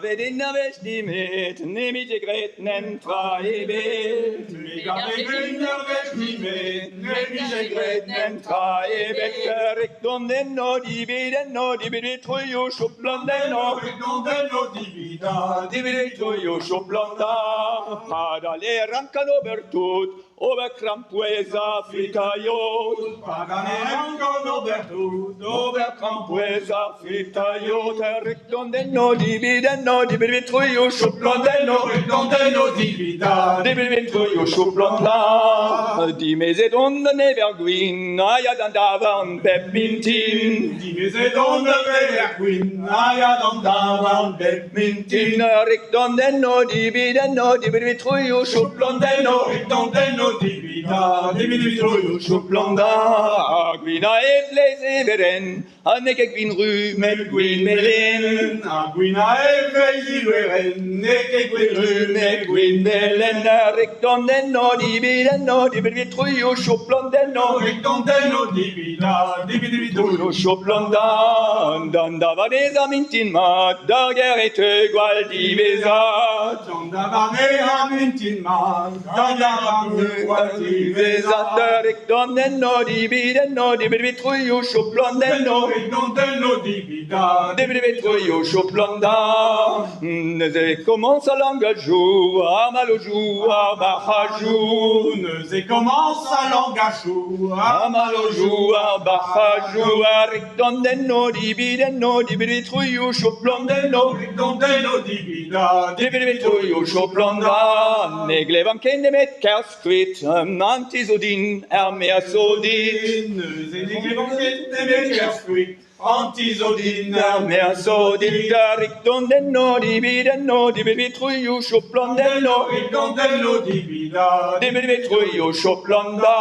Vedinna vestimet, nemi te gretnen tra ebet. Vedinna vestimet, nemi te gretnen tra ebet. Rekton den no dibi trojo sjoplan den no. Rekton den no dibi trojo sjopplanda. Padale rankan obertut, over krampuesa fritaiot. Padale rankan obertut, over krampuesa fritaiot. Rekton den no dibi trojo sjoplan den no. Rekton den no dibi trojo sjopplanda. Die meset onder neverguin, ja dan davan pepmintin. Die meset onder neverguin, ja dan davan pepmintin. Rekton den no dibi trojo sjoplan den no. Rekton den no dibi trojo sjopplanda. Gwina et les everen, nek ek gwin ru met gwin melen. Gwina et les everen, nek ek gwin ru met gwin melen. Rekton den no dibi trojo sjoplan den no. Rekton den no dibi trojo sjopplanda. Dan da var det amintin mat, da gerete gwal di bezat. Dan da var det amintin mat, da gerete gwal di bezat. Rekton den no dibi trojo sjoplan den no. Rekton den no dibi trojo sjopplanda. Ze commence à l'engagou, à mal au jour, à bachajou. Ze commence à l'engagou, à mal au jour, à bachajou. Rekton den no dibi trojo sjoplan den no. Rekton den no dibi trojo sjopplanda. Neglevan kendemet kerskvit, antisodin ermeasodin. Neglevan kendemet kerskvit, antisodin ermeasodin. Rekton den no dibi trojo sjoplan den no. Rekton den no dibi trojo sjopplanda.